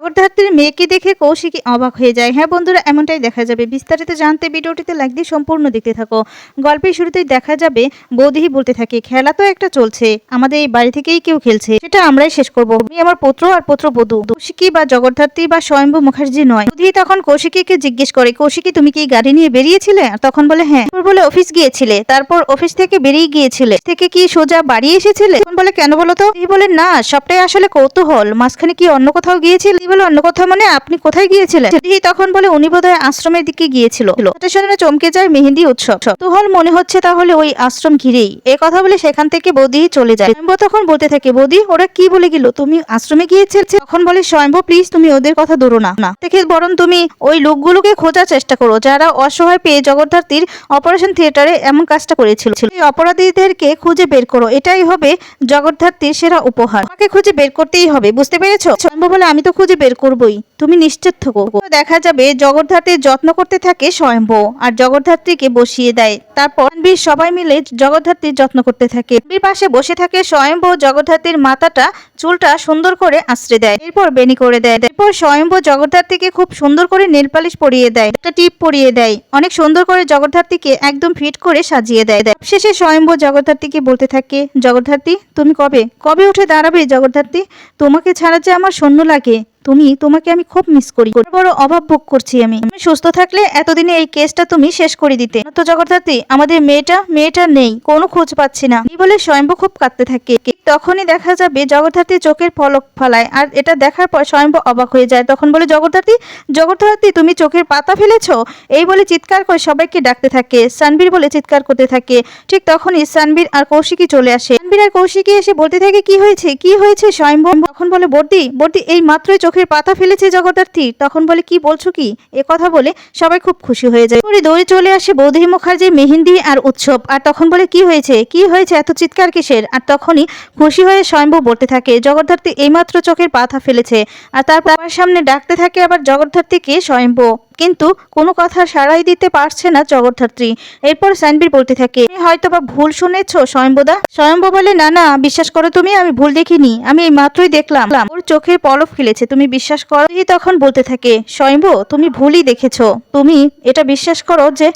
জগদ্ধাত্রীর মেয়েকে দেখে কৌশিকী অবাক হয়ে যায়। হ্যাঁ বন্ধুরা, এমনটাই দেখা যাবে। বিস্তারিত জানতে ভিডিওটিতে লাইক দিয়ে সম্পূর্ণ দেখতে থাকো। গল্পের শুরুতেই দেখা যাবে বৌদি বলতে থাকে, খেলা তো একটা চলছে, আমাদের এই বাড়ি থেকেই কেউ খেলছে, সেটা আমরাই শেষ করবো। আমি আমার পুত্র আর পুত্রবধূ, কৌশিকী বা জগদ্ধাত্রী বা স্বয়ম্ভু মুখার্জি নয়। বৌদি তখন কৌশিকীকে জিজ্ঞেস করে, কৌশিকী তুমি কি গাড়ি নিয়ে বেরিয়েছিলে? আর তখন বলে হ্যাঁ। বলে অফিস গিয়েছিলে, তারপর অফিস থেকে বেরিয়ে গিয়েছিলে, থেকে কি সোজা বাড়ি এসেছিলে? তখন বলে কেন বলো তো? বলে না, সবটাই আসলে কৌতূহল, মাঝখানে কি অন্য কোথাও গিয়েছিল? বলে অন্য কোথাও মানে আপনি কোথায় গিয়েছিলেন? তখন বলে উনি বোধহয় আশ্রমের দিকে গিয়েছিল। এটা শুনে চমকে যায় মেহেন্দি উৎসব। কৌতূহল মনে হচ্ছে তাহলে ওই আশ্রম ঘিরেই। এ কথা বলে সেখান থেকে বৌদি চলে যায়। স্বয়ম্ভু তখন বলতে থাকে, বৌদি ওরা কি বলে গেল, তুমি আশ্রমে গিয়েছিলে? তখন বলে স্বয়ম্ভু প্লিজ তুমি ওদের কথা ধরো না, দেখে বরং তুমি ওই লোকগুলোকে খোঁজার চেষ্টা করো যারা অসহায় পেয়ে জগদ্ধাত্রীর অপারেশন থিয়েটারে এমন কাজটা করেছিল। এই অপরাধীদেরকে খুঁজে বের করো, এটাই হবে জগদ্ধাত্রীর সেরা উপহার। আমাকে খুঁজে বের করতেই হবে, বুঝতে পেরেছো? স্বয়ম্ভু বলে আমি তো খুঁজে বের করবই, তুমি নিশ্চিত থাকো। দেখা যাবে জগদ্ধাত্রীর যত্ন করতে থাকে স্বয়ম্ভু, আর জগদ্ধাত্রীকে বসিয়ে দেয়। তারপর সবাই মিলে জগদ্ধাত্রীর যত্ন করতে থাকে। পাশে বসে থাকে স্বয়ম্ভু জগদ্ধাত্রীর মাথাটা চুলটা সুন্দর করে আশ্রে দেয়, এরপর বেনি করে দেয়। এরপর স্বয়ম্ভু জগদ্ধাত্রীকে খুব সুন্দর করে নেল পালিশ পরিয়ে দেয়, একটা টিপ পরিয়ে দেয়, অনেক সুন্দর করে জগদ্ধাত্রীকে একদম ফিট করে সাজিয়ে দেয়। শেষে স্বয়ম্ভু জগদ্ধাত্রীকে বলতে থাকে, জগদ্ধাত্রী তুমি কবে কবে উঠে দাঁড়াবে? জগদ্ধাত্রী তোমাকে ছাড়া যে আমার শূন্য লাগে, তোমাকে আমি খুব মিস করি, বড় অভাব ভোগ করছি আমি। সুস্থ থাকলে এতদিনে এই কেসটা তুমি শেষ করে দিতে। তো জগদ্ধাত্রী আমাদের মেয়েটা নেই, কোনো খোঁজ পাচ্ছি না, এই বলে স্বয়ম্ভু খুব কাঁদতে থাকে। তখনই দেখা যাবে জগদ্ধাত্রী চোখের পলক ফেলায়, আর এটা দেখার পর স্বয়ম্ভু অবাক হয়ে যায়। তখন বলে জগদ্ধাত্রী তুমি চোখের পাতা ফেলেছো? এই বলে চিৎকার করে সবাইকে ডাকতে থাকে। সানবীর বলে চিৎকার করতে থাকে। ঠিক তখনই সানবীর আর কৌশিকী চলে আসে। সানবীর আর কৌশিকী এসে বলতে থাকে, কি হয়েছে স্বয়ম্ভু? তখন বলে বর্দি এই মাত্রই চোখের পাতা ফেলেছে জগদ্ধাত্রী। তখন বলে কি বলছো কি? এ কথা বলে সবাই খুব খুশি হয়ে যায়। দৌড়ে চলে আসে বৌদি মুখার্জি, মেহেন্দি আর উৎসব। আর তখন বলে কি হয়েছে এত চিৎকার কিসের? আর তখনই খুশি হয়ে স্বয়ম্ভু বলতে থাকে, জগদ্ধাত্রী এইমাত্র চোখের পাতা ফেলেছে। আর তারপর সামনে ডাকতে থাকে আবার জগদ্ধাত্রীকে স্বয়ম্ভু, কিন্তু কোনো কথা সাড়াই দিতে পারছে না জগদ্ধাত্রী। এরপর সানবীর বলতে থাকে, তুমি হয়তো বা ভুল শুনেছ স্বয়ম্ভুদা। স্বয়ম্ভু বলে না বিশ্বাস করো তুমি, আমি ভুল দেখিনি, আমি এই মাত্রই দেখলাম ওর চোখের পলক ফেলেছে, তুমি বিশ্বাস করো। তখন বলতে থাকে, স্বয়ম্ভু তুমি ভুলই দেখেছো, তুমি এটা বিশ্বাস করো যে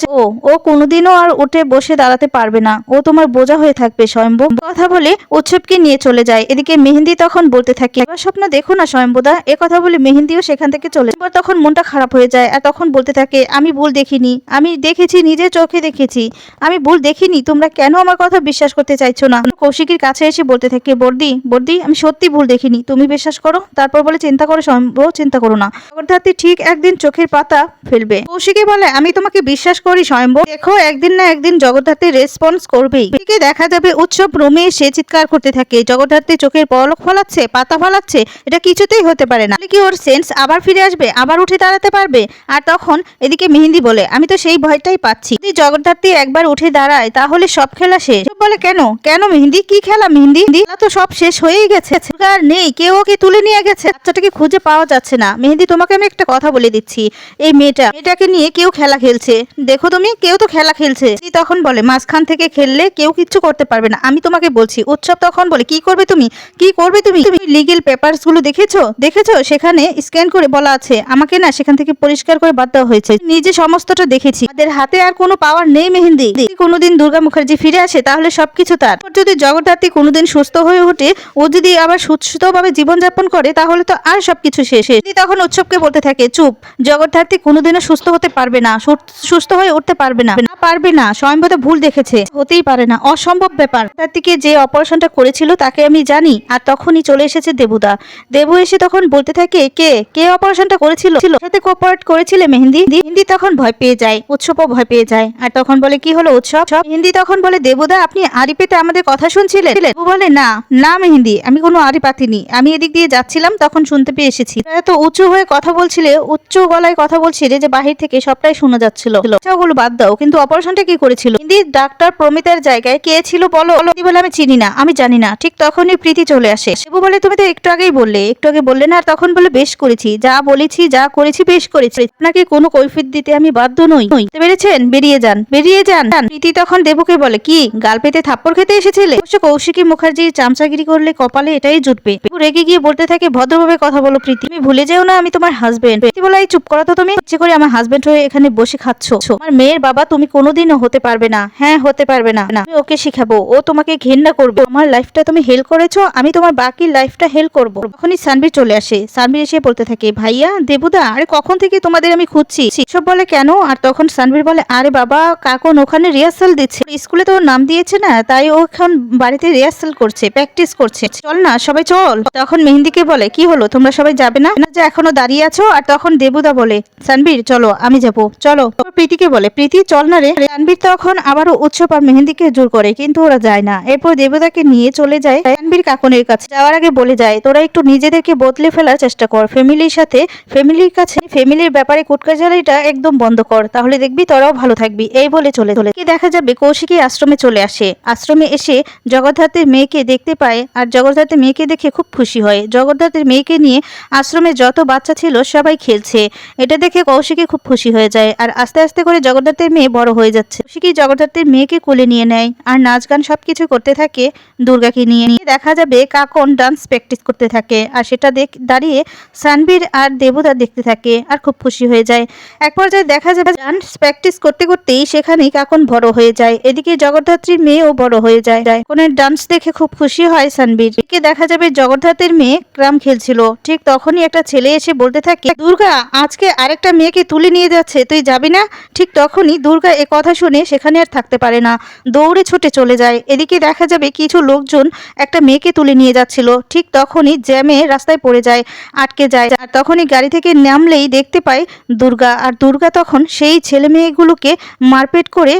ও কোনোদিনও আর উঠে বসে দাঁড়াতে পারবে না, ও তোমার বোঝা হয়ে থাকবে স্বয়ম্ভু। কথা বলে উৎসবকে নিয়ে চলে যায়। এদিকে মেহেন্দি তখন বলতে থাকে, এবার স্বপ্ন দেখো না স্বয়ম্ভুদা। এ কথা বলে মেহেন্দিও সেখান থেকে চলে যায়। তখন মনটা খারাপ হয়ে যায়, আর তখন বলতে থাকে, আমি ভুল দেখিনি, আমি দেখেছি, নিজের চোখে দেখেছি, আমি ভুল দেখিনি, তোমরা কেন আমার কথা বিশ্বাস করতে চাইছো না? কৌশিকীর কাছে এসে বলতে থাকে, বর্দি আমি সত্যি ভুল দেখিনি, তুমি বিশ্বাস করো। তারপর বলে চিন্তা করো স্বয়ম্ভু, চিন্তা করো না, জগদ্ধাত্রী ঠিক একদিন চোখের পাতা ফেলবে। কৌশিকী বলে আমি তোমাকে বিশ্বাস করি স্বয়ম্ভু, দেখো একদিন না একদিন জগদ্ধাত্রী রেসপন্স করবেই। দেখা যাবে উৎসব রুমে সে চিৎকার করতে থাকে, জগদ্ধাত্রী চোখের পলক ফলাচ্ছে, পাতা ফলাচ্ছে, এটা কিছুতেই হতে পারে না, কি ওর সেন্স আবার ফিরে আসবে, আবার উঠে দাঁড়াতে পারবে? আর তখন এদিকে মেহেন্দি বলে, আমি তো সেই ভয়টাই পাচ্ছি, যদি জগদ্ধাত্রী একবার উঠে দাঁড়ায় তাহলে সব খেলা শেষ। বলে কেন মেহেন্দি, কি খেলা মেহেন্দি? তো সব শেষ হয়েই গেছে, আর নেই, কেউ ওকে তুলে নিয়ে গেছে, বাচ্চাটাকে খুঁজে পাওয়া যাচ্ছে না। মেহেন্দি তোমাকে আমি একটা কথা বলে দিচ্ছি, এই মেয়েটাকে নিয়ে কেউ খেলা খেলছে, দেখো তুমি, কেউ তো খেলা খেলছে। তখন বলে মাঝখান থেকে খেললে কেউ কিচ্ছু করতে পারবে না, আমি তোমাকে বলছি। উৎসব তখন বলে কি করবে তুমি লিগেল পেপারস গুলো দেখেছো? সেখানে স্ক্যান করে বলা আছে, আমাকে না সেখান থেকে পরিষ্কার করে বাদ দেওয়া হয়েছে, নিজে সমস্তটা দেখেছি, তাদের হাতে আর কোনো পাওয়ার নেই মেহেন্দি। কোনোদিন দুর্গা মুখার্জি ফিরে আসে তাহলে সবকিছু তার। যদি জগদ্ধাত্রী কোনোদিন সুস্থ হয়ে ওঠে, ও যদি আবার সুস্থভাবে জীবনযাপন করে তাহলে তো আর সবকিছু শেষ। তখন উৎসবকে বলতে থাকে, চুপ, জগদ্ধাত্রী কোনোদিনও সুস্থ হতে পারবে না, সুস্থ হয়ে উঠতে পারবে না, স্বয়ম্ভু ভুল দেখেছে, হতেই পারে না, অসম্ভব ব্যাপার। জগদ্ধাত্রীকে যে অপারেশনটা করেছিল তাকে আমি জানি। আর তখনই চলে এসেছে দেবু এসে তখন বলতে থাকে, কে অপারেশনটা করেছিল, সাথে কোঅপারেট করেছিলে মেহেন্দি? তখন ভয় পেয়ে যায়, উৎসবও ভয় পেয়ে যায়। আর তখন বলে কি হলো উৎসব? মেহেন্দি তখন বলে, দেবুদা আপনি আড়ি পেতে আমাদের কথা শুনছিলেন? দেবু বলে না মেহেন্দি, আমি কোনো আড়ি পাতিনি, আমি এদিক দিয়ে যাচ্ছিলাম তখন শুনতে পেয়ে এসেছি, এত উঁচু হয়ে কথা বলছিলে, উচ্চ গলায় কথা বলছিলে যে বাহির থেকে সবটাই শোনা যাচ্ছিল। ওগুলো বাদ দাও, কিন্তু অপারেশনটা কি করেছিল? হিন্দি ডাক্তার প্রমিতার জায়গায় কে ছিল বলো? বলে আমি চিনি না, আমি জানি না। ঠিক তখনই প্রীতি চলে আসে। দেবু বলে তুমি তো একটু আগে বললে না। আর তখন বলে বেশ করেছি, যা বলেছি যা করেছি বেশ করেছি, আপনাকে আপনাকে কোনো কৈফিয়ত দিতে আমি বাধ্য নই। বুঝতে পেরেছেন? বেরিয়ে যান, বেরিয়ে যান। প্রীতি তখন দেবুকে বলে, কি গাল পেতে থাপ্পড় খেতে এসেছিলে? অবশ্য কৌশিকী মুখার্জি চামচাগিরি করলে কপালে এটাই জুটবে। দেবু রেগে গিয়ে বলতে থাকে, ভদ্রভাবে কথা বলো প্রীতি, তুমি ভুলে যেও না আমি তোমার হাজবেন্ড। প্রীতি বলে, এই চুপ করো তো, তুমি ইচ্ছে করে আমার হাজবেন্ড হয়ে এখানে বসে খাচ্ছ। আমার মেয়ের বাবা তুমি কোনোদিনও হতে পারবে না। হ্যাঁ, হতে পারবে না। আমি ওকে শিখাবো, ও তোমাকে ঘৃণা করবে। আমার লাইফটা তুমি হেল করেছো, আমি তোমার বাকি লাইফটা হেল করবো। তখনই সানভীর চলে আসে। সানভীর এসে বলতে থাকে, ভাইয়া, দেবুদা, আরে কখন থেকে তোমাদের আমি খুঁজছি। সব বলে, কেন? আর তখন সানভীর বলে, আরে বাবা, কাকন ওখানে রিহার্সাল দিচ্ছে, স্কুলে তো ওর নাম দিয়েছে না, তাই ও এখন বাড়িতে রিহার্সাল করছে, প্র্যাকটিস করছে, চল না সবাই চল। তখন মেহেন্দিকে বলে, কি হলো, তোমরা সবাই যাবে না? যে এখনো দাঁড়িয়ে আছো? আর তখন দেবুদা বলে, সানভীর চলো, আমি যাবো, চলো। প্রীতিকে বলে, প্রীতি চল না রে। সানভীর তখন আবারও উৎসব আর মেহেন্দিকে জোর করে, কিন্তু ওরা যায় না। এরপর দেবুদাকে নিয়ে চলে যায় সানভীর কাকনের কাছে। যাওয়ার আগে বলে যায়, তোরা একটু নিজেদেরকে বদলে ফেলার চেষ্টা কর, ফ্যামিলির সাথে, ফ্যামিলির কাছে, ফ্যামিলির ব্যাপারে কুটকাচালিটা একদম বন্ধ কর, তাহলে দেখবি তোরাও ভালো থাকবি। এই বলে চলে কি দেখা যাবে কৌশিকী আশ্রমে চলে আসে। আশ্রমে এসে জগদ্ধাত্রীর মেয়েকে দেখতে পায়, আর জগদ্ধাত্রীর মেয়েকে দেখে খুব খুশি হয়। জগদ্ধাত্রীর মেয়েকে নিয়ে আশ্রমে যত বাচ্চা ছিল সবাই খেলছে। এটা দেখে কৌশিকী খুব খুশি হয়ে যায়, আর আস্তে আস্তে করে জগদ্ধাত্রীর মেয়ে বড় হয়ে যাচ্ছে। কৌশিকী জগদ্ধাত্রীর মেয়েকে কোলে নিয়ে নেয়, আর নাচ গান সবকিছু করতে থাকে দুর্গাকে নিয়ে। দেখা যাবে কাকন ডান্স প্র্যাকটিস করতে থাকে, আর সেটা দাঁড়িয়ে সানভীর আর দেবুদা দেখতে থাকে, আর খুব খুশি হয়ে যায়। এক পর্যায়ে দেখা যাবে ডান্স প্র্যাকটিস করতে করতেই সেখানেই কাকন বড় হয়ে যায়। এদিকে জগদ্ধাত্রীর মেয়েও বড় হয়ে যায়। কাকনের ডান্স দেখে খুব খুশি হয় সানভীর। এদিকে দেখা যাবে জগদ্ধাত্রীর মেয়ে ক্রাম খেলছিল, ঠিক তখনই একটা ছেলে এসে বলতে থাকে, দুর্গা আজকে আরেকটা মেয়েকে তুলে নিয়ে যাচ্ছে, তুই যাবি না? ঠিক তখনই দুর্গা এ কথা শুনে সেখানে আর থাকতে পারে না, দৌড়ে ছুটে চলে যায়। এদিকে দেখা যাবে কিছু লোকজন একটা মেয়েকে তুলে নিয়ে যাচ্ছিল, ঠিক তখনই জ্যামে রাস্তায় পড়ে যায়, আটকে যায়। আর তখনই গাড়ি থেকে নামলেই দেখতে পায় দুর্গা, আর দুর্গা তখন সেই ছেলে মেয়েগুলোকে মারপিট করে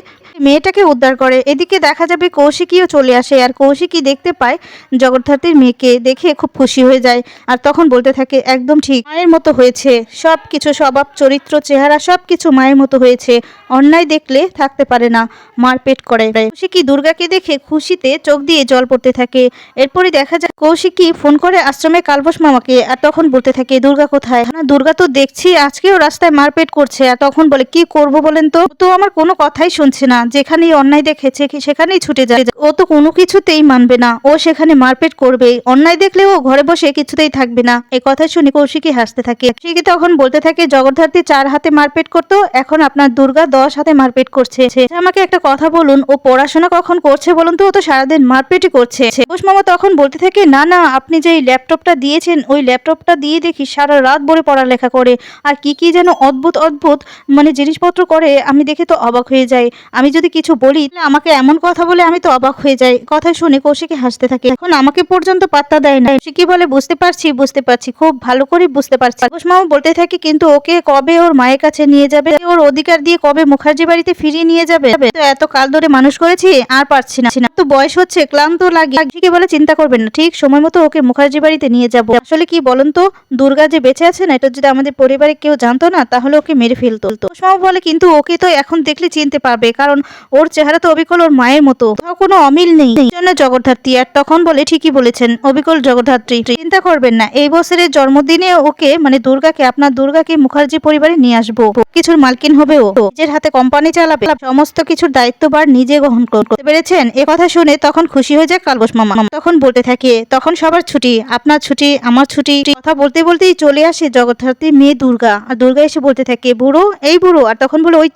মেয়েটাকে উদ্ধার করে। এদিকে দেখা যাবে কৌশিকীও চলে আসে, আর কৌশিকী দেখতে পায় জগদ্ধাত্রীর মেয়েকে, দেখে খুব খুশি হয়ে যায়। আর তখন বলতে থাকে, একদম ঠিক, মায়ের মতো হয়েছে, সব কিছু, স্বভাব, চরিত্র, চেহারা সব কিছু মায়ের মতো হয়েছে, অন্যায় দেখলে থাকতে পারে না, মারপেট করে। কৌশিকী দুর্গাকে দেখে খুশিতে চোখ দিয়ে জল পড়তে থাকে। এরপরই দেখা যায় কৌশিকী ফোন করে আশ্রমে কালবোস মামাকে, আর তখন বলতে থাকে, দুর্গা কোথায়? না, দুর্গা তো দেখছি আজকেও রাস্তায় মারপেট করছে। আর তখন বলে, কি করব বলেন তো, তো আমার কোনো কথাই শুনছে না, যেখানেই অন্যায় দেখেছে সেখানেই ছুটে যায়, ও তো কোনো কিছুতেই মানবে না, ও সেখানে মারপেট করবে, অন্যায় দেখলে ও ঘরে বসে কিছুতেই থাকবে না। এই কথা শুনে কৌশিকী হাসতে থাকে। কৌশিকী তখন বলতে থাকে, জগদ্ধাত্রী 4 হাতে মারপেট করতো, এখন আপনার দুর্গা 10 হাতে মারপেট করছে। আমাকে একটা কথা বলুন, ও পড়াশোনা কখন করছে বলুন তো? ও তো সারাদিন মারপেটই করছে। কালবোস মামা তখন বলতে থাকে, না না, আপনি যে ল্যাপটপটা দিয়েছেন, ওই ল্যাপটপটা দিয়ে দেখি সারা রাত ভরে পড়ালেখা করে, আর কি কি যেন অদ্ভুত অদ্ভুত মানে জিনিসপত্র করে, আমি দেখে তো অবাক হয়ে যাই। আমি যদি কিছু বলি আমাকে এমন কথা বলে, আমি তো অবাক হয়ে যাই। কথা শুনে কৌশিকী হাসতে থাকে। এখন আমাকে পর্যন্ত পাত্তা দেয় না। কৌশিকী বলে, বুঝতে পারছি, খুব ভালো করে বুঝতে পারছি। কালবোস মামা বলতে থাকে, কিন্তু ওকে কবে ওর মায়ের কাছে নিয়ে যাবে? ওর অধিকার দিয়ে কবে মুখার্জি বাড়িতে ফিরিয়ে নিয়ে যাবে? এত কাল ধরে মানুষ করেছি, আর পারছি না, তো বয়স হচ্ছে, ক্লান্ত লাগে। কৌশিকী বলে, চিন্তা করবেন না, ঠিক সময় মতো ওকে মুখার্জি বাড়িতে নিয়ে যাবো। আসলে কি বলুন তো, দুর্গা যে বেঁচে আছে না, এটা যদি আমাদের পরিবারে কেউ জানতো না, তাহলে ওকে মেরে ফেলতো। কালবোস মামা বলে, কিন্তু ওকে তো এখন দেখলে চিনতে পারবে, কারণ ওর চেহারা তো অবিকল ওর মায়ের মতো, কোনো অমিল নেই, জন্য জগদ্ধাত্রী। আর তখন বলে, ঠিকই বলেছেন, অবিকল জগদ্ধাত্রী, চিন্তা করবেন না, এই বছরের জন্মদিনে ওকে মানে দুর্গাকে, আপনার দুর্গাকে মুখার্জি পরিবারে নিয়ে আসবো, কিছুর মালকিন হবে, ও নিজের হাতে কোম্পানি চালাবে, সমস্ত কিছুর দায়িত্বভার নিজে গ্রহণ করতে পেরেছেন। এ কথা শুনে তখন খুশি হয়ে যায় কালবোস মামা। তখন বলতে থাকে, তখন সবার ছুটি, আপনার ছুটি, আমার ছুটি। কথা বলতে বলতেই চলে আসে জগদ্ধাত্রী মেয়ে দুর্গা, আর দুর্গা এসে বলতে থাকে, বুড়ো, এই বুড়ো। আর তখন বলে, ওই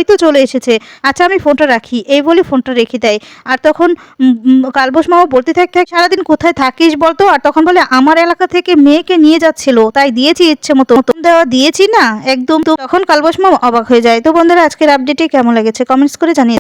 তো চলে এসেছে, আচ্ছা আমি ফোনটা রাখি, এই বলে ফোনটা রেখে দেয়। আর তখন কালবোস মামা বলতে থাকে, সারাদিন কোথায় থাকিস বলতো? আর তখন বলে, আমার এলাকা থেকে মেয়েকে নিয়ে যাচ্ছিল, তাই দিয়েছি ইচ্ছে মতো, দেওয়া দিয়েছি না একদম। তখন কালবোস মামা অবাক হয়ে যায়। তো বন্ধুরা, আজকের আপডেটে কেমন লেগেছে কমেন্টস করে জানিয়ে